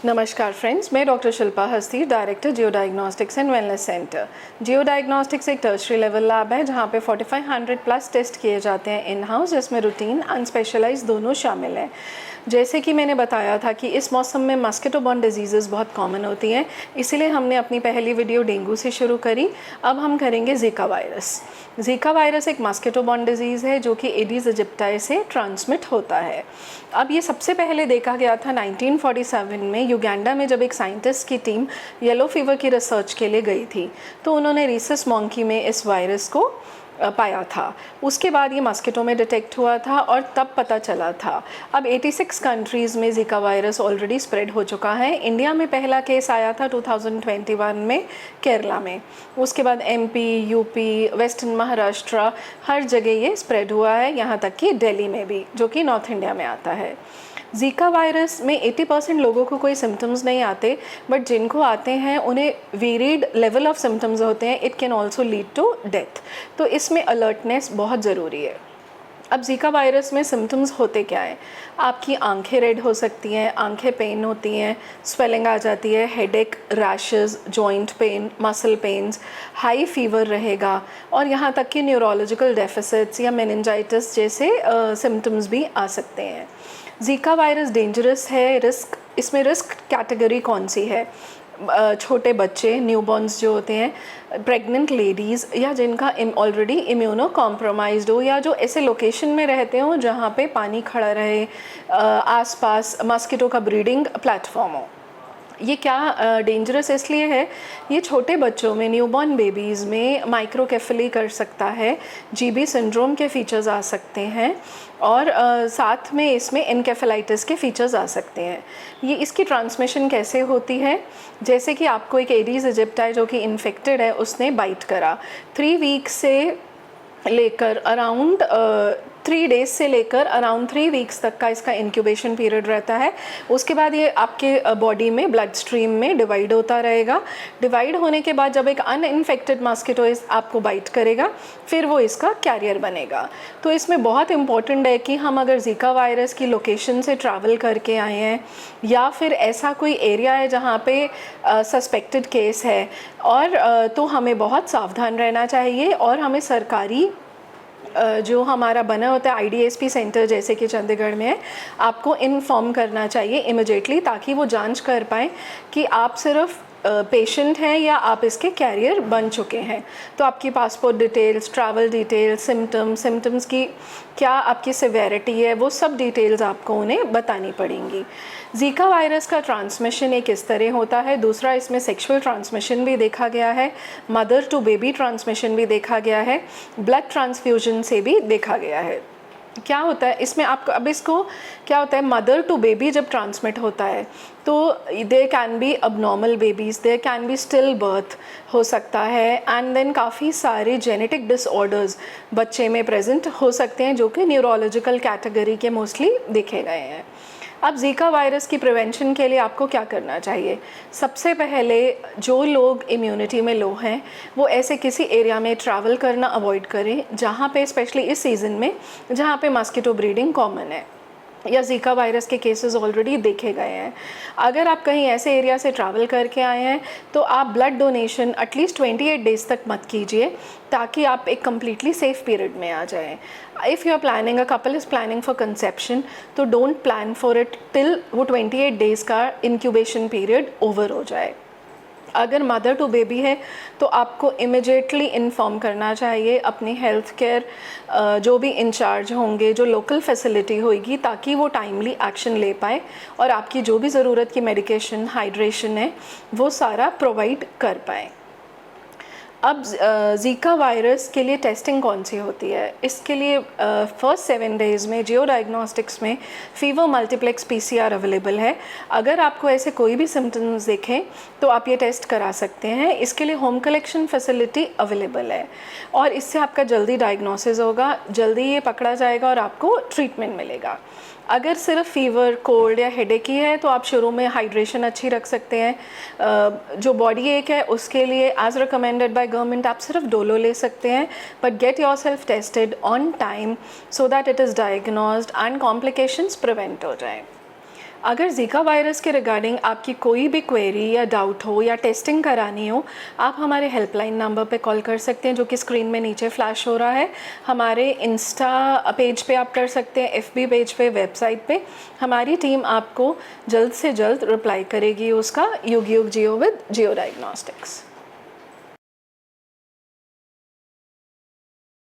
नमस्कार फ्रेंड्स, मैं डॉक्टर शिल्पा हस्ती, director Jio diagnostics and wellness centre. Jio diagnostics एक टर्शरी लेवल लैब है जहां पे 4500 प्लस टेस्ट किए जाते हैं इन हाउस, जिसमें रूटीन एंड स्पेशलाइज दोनों शामिल हैं। जैसे कि मैंने बताया था कि इस मौसम में मस्किटो बॉर्न डिजीज़ बहुत कॉमन होती हैं, इसीलिए हमने अपनी पहली वीडियो डेंगू से शुरू करी। अब हम करेंगे ज़िका वायरस। ज़िका वायरस एक मस्किटो बॉर्न डिजीज़ है जो कि एडिस इजिप्टाई से ट्रांसमिट होता है। अब ये सबसे पहले देखा गया था 1947 में युगांडा में, जब एक साइंटिस्ट की टीम येलो फीवर की रिसर्च के लिए गई थी तो उन्होंने रीसस मॉन्की में इस वायरस को पाया था। उसके बाद ये मस्किटो में डिटेक्ट हुआ था और तब पता चला था। अब 86 कंट्रीज़ में ज़िका वायरस ऑलरेडी स्प्रेड हो चुका है। इंडिया में पहला केस आया था 2021 में केरला में। उसके बाद MP, UP, वेस्टर्न महाराष्ट्र, हर जगह ये स्प्रेड हुआ है, यहाँ तक कि दिल्ली में भी, जो कि नॉर्थ इंडिया में आता है। ज़िका वायरस में 80% लोगों को कोई सिम्टम्स नहीं आते, बट जिनको आते हैं उन्हें वेरिड लेवल ऑफ सिम्टम्स होते हैं। It can also lead to death, तो इसमें अलर्टनेस बहुत ज़रूरी है। अब ज़िका वायरस में सिम्टम्स होते क्या हैं? आपकी आंखें रेड हो सकती हैं, आंखें पेन होती हैं, स्वेलिंग आ जाती है, headache, rashes, joint pain, muscle pains, high fever रहेगा और यहाँ तक कि न्यूरोलॉजिकल डेफिसिट्स या मेनिंजाइटिस जैसे सिम्टम्स भी आ सकते हैं। ज़िका वायरस डेंजरस है। इसमें रिस्क कैटेगरी कौन सी है? छोटे बच्चे, न्यूबॉर्न्स जो होते हैं, प्रेग्नेंट लेडीज़, या जिनका ऑलरेडी इम्यूनो कॉम्प्रोमाइज्ड हो, या जो ऐसे लोकेशन में रहते हो जहाँ पे पानी खड़ा रहे, आसपास मस्किटो का ब्रीडिंग प्लेटफॉर्म हो। ये क्या डेंजरस इसलिए है? ये छोटे बच्चों में, न्यूबॉर्न बेबीज़ में माइक्रोकेफली कर सकता है, GB सिंड्रोम के फीचर्स आ सकते हैं और साथ में इसमें एनकेफेलाइटिस के फीचर्स आ सकते हैं। ये इसकी ट्रांसमिशन कैसे होती है? जैसे कि आपको एक एडिस इजिप्टाई जो कि इन्फेक्टेड है, उसने बाइट करा, 3 वीक से लेकर अराउंड 3 डेज़ से लेकर अराउंड 3 वीक्स तक का इसका इंक्यूबेशन पीरियड रहता है। उसके बाद ये आपके बॉडी में, ब्लड स्ट्रीम में डिवाइड होता रहेगा। डिवाइड होने के बाद जब एक अनइन्फेक्टेड मस्किटो आपको बाइट करेगा, फिर वो इसका कैरियर बनेगा। तो इसमें बहुत इम्पॉर्टेंट है कि हम अगर ज़िका वायरस की लोकेशन से ट्रैवल करके आए हैं या फिर ऐसा कोई एरिया है जहाँ पे सस्पेक्टेड केस है, और तो हमें बहुत सावधान रहना चाहिए और हमें सरकारी जो हमारा बना होता है IDSP सेंटर जैसे कि चंडीगढ़ में है, आपको इन्फॉर्म करना चाहिए इमिडिएटली, ताकि वो जांच कर पाएँ कि आप सिर्फ पेशेंट हैं या आप इसके कैरियर बन चुके हैं। तो आपकी passport details, travel details, symptoms की क्या आपकी सिवेरिटी है, वो सब डिटेल्स आपको उन्हें बतानी पड़ेंगी। ज़िका वायरस का ट्रांसमिशन एक इस तरह होता है। दूसरा, इसमें सेक्सुअल ट्रांसमिशन भी देखा गया है, मदर टू बेबी ट्रांसमिशन भी देखा गया है, ब्लड ट्रांसफ्यूजन से भी देखा गया है। क्या होता है इसमें आपको, अब इसको क्या होता है, मदर टू बेबी जब ट्रांसमिट होता है तो there can be abnormal babies, there can be stillbirth हो सकता है, एंड देन काफ़ी सारे जेनेटिक डिसऑर्डर्स बच्चे में प्रेजेंट हो सकते हैं जो कि न्यूरोलॉजिकल कैटेगरी के मोस्टली देखे गए हैं। अब ज़िका वायरस की प्रिवेंशन के लिए आपको क्या करना चाहिए? सबसे पहले जो लोग इम्यूनिटी में लो हैं वो ऐसे किसी एरिया में ट्रैवल करना अवॉइड करें जहाँ पे, स्पेशली इस सीज़न में, जहाँ पे मस्किटो ब्रीडिंग कॉमन है या ज़िका वायरस के केसेस ऑलरेडी देखे गए हैं। अगर आप कहीं ऐसे एरिया से ट्रैवल करके आए हैं तो आप ब्लड डोनेशन एटलीस्ट 28 डेज़ तक मत कीजिए, ताकि आप एक कम्प्लीटली सेफ पीरियड में आ जाएं। If you are planning, a couple is planning for conception, तो don't plan for it till वो 28 डेज़ का इंक्यूबेशन पीरियड ओवर हो जाए। अगर मदर टू बेबी है तो आपको इमिडिएटली इन्फॉर्म करना चाहिए अपनी हेल्थ केयर जो भी इंचार्ज होंगे, जो लोकल फैसिलिटी होगी, ताकि वो टाइमली एक्शन ले पाए और आपकी जो भी ज़रूरत की मेडिकेशन, हाइड्रेशन है, वो सारा प्रोवाइड कर पाए। अब ज़िका वायरस के लिए टेस्टिंग कौन सी होती है? इसके लिए फर्स्ट 7 डेज़ में जियो डायग्नोस्टिक्स में फीवर मल्टीप्लेक्स PCR अवेलेबल है। अगर आपको ऐसे कोई भी सिम्टम्स दिखें तो आप ये टेस्ट करा सकते हैं। इसके लिए होम कलेक्शन फैसिलिटी अवेलेबल है और इससे आपका जल्दी डायग्नोसिस होगा, जल्दी ये पकड़ा जाएगा और आपको ट्रीटमेंट मिलेगा। अगर सिर्फ फीवर, कोल्ड या हेडेक ही है तो आप शुरू में हाइड्रेशन अच्छी रख सकते हैं। जो बॉडी एक है उसके लिए एज रिकमेंडेड बाय गवर्नमेंट आप सिर्फ डोलो ले सकते हैं, but get yourself tested on time so that it is diagnosed and complications prevent हो जाएं। अगर ज़िका वायरस के रिगार्डिंग आपकी कोई भी क्वेरी या डाउट हो या टेस्टिंग करानी हो, आप हमारे हेल्पलाइन नंबर पे कॉल कर सकते हैं जो कि स्क्रीन में नीचे फ्लैश हो रहा है। हमारे इंस्टा पेज पे आप कर सकते हैं, एफबी पेज पे, वेबसाइट पे। हमारी टीम आपको जल्द से जल्द रिप्लाई करेगी उसका। युग युग जियो विद जियो डायग्नोस्टिक्स।